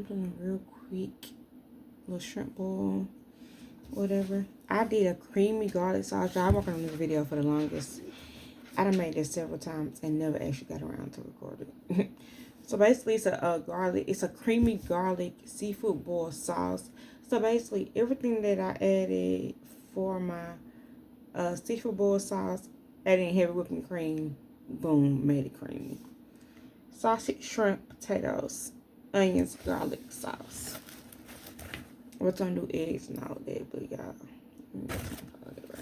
doing a real quick little shrimp boil, whatever. I did a creamy garlic sauce. Y'all, I'm working on this video for the longest. I done made this several times and never actually got around to record it. So basically, it's a creamy garlic seafood boil sauce. So basically, everything that I added for my seafood boil sauce, adding heavy whipping cream, boom, made it creamy. Sausage, shrimp, potatoes, onions, garlic sauce. We're gonna do eggs and all that, but y'all, right now.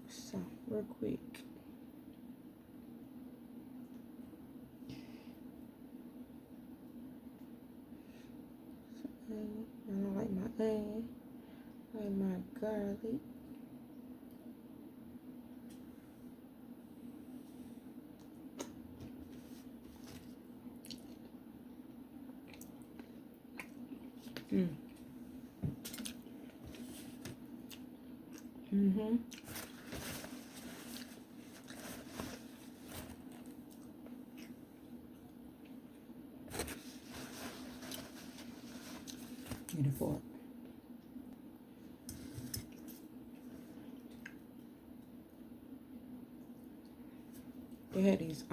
So real quick. I like my onion, I like my garlic. Get a fork. They had these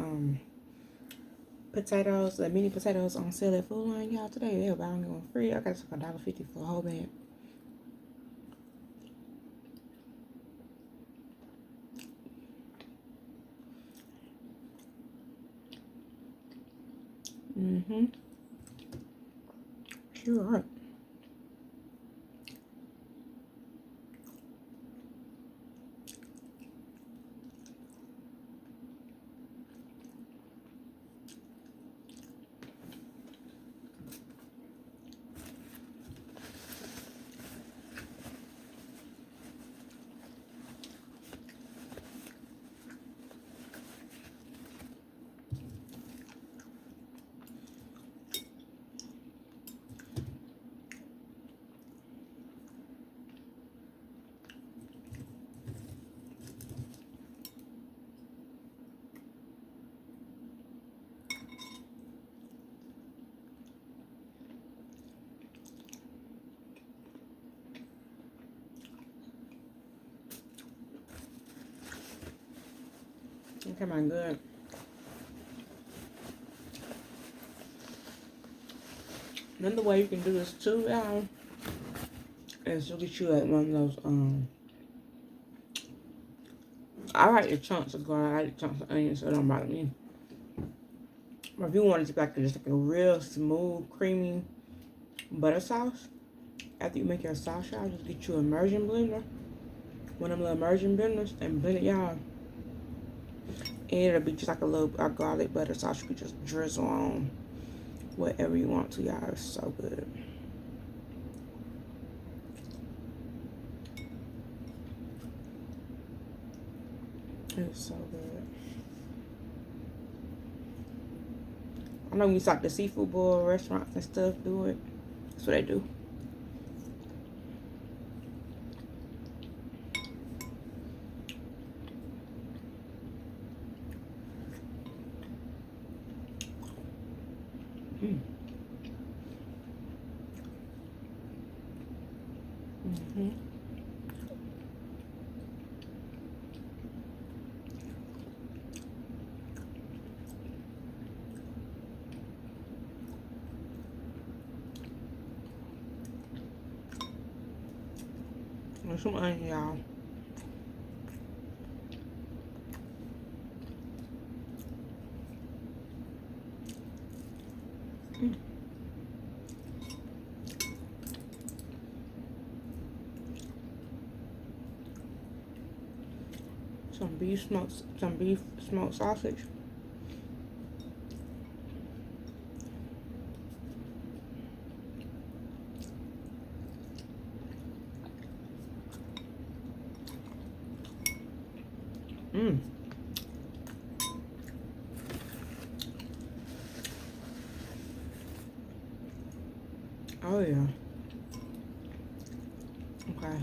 potatoes, the mini potatoes on sale at Food Line, y'all. Today they were buying them free. I got it for $1.50 for a whole bag. Sure. Come on, good. Another way you can do this too, y'all, is to get you like one of those, I like the chunks of garlic, I like the chunks of onions, so it don't bother me. But if you want it to be like just like a real smooth, creamy butter sauce, after you make your sauce, y'all, just get you an immersion blender. One of them little immersion blenders and blend it, y'all. And it'll be just like a little garlic butter sauce. You can just drizzle on whatever you want to, y'all. It's so good. It's so good. I know when you saw the seafood boil restaurants and stuff do it. That's what they do. There's some onion, y'all. Some beef smoked sausage. Oh yeah. Okay.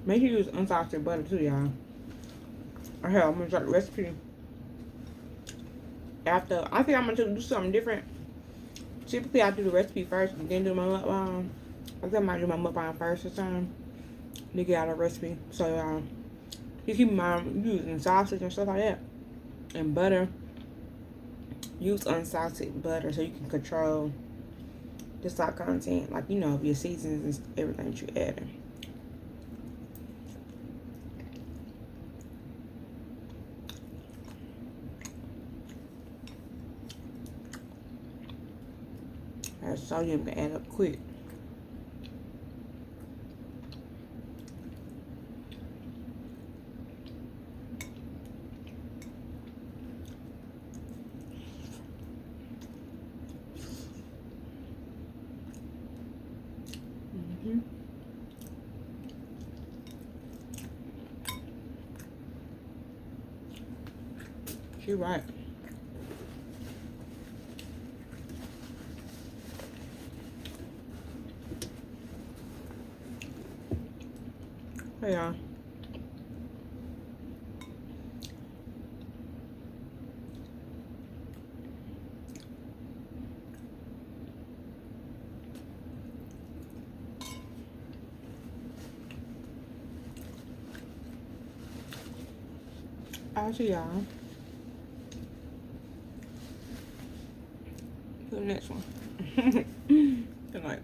Make sure you use unsalted butter too, y'all. Or hell, I'm gonna start the recipe after. I think I'm gonna do something different. Typically, I do the recipe first and then do my mukbang. I think I might do my mukbang first this time to get out a recipe. So, you keep in mind using sausage and stuff like that. And butter. Use unsalted butter so you can control the salt content. Like, you know, your seasons and everything that you add in. That sodium can add up quick. You're right. Hey, y'all. I'll see y'all. To the next one. Good night.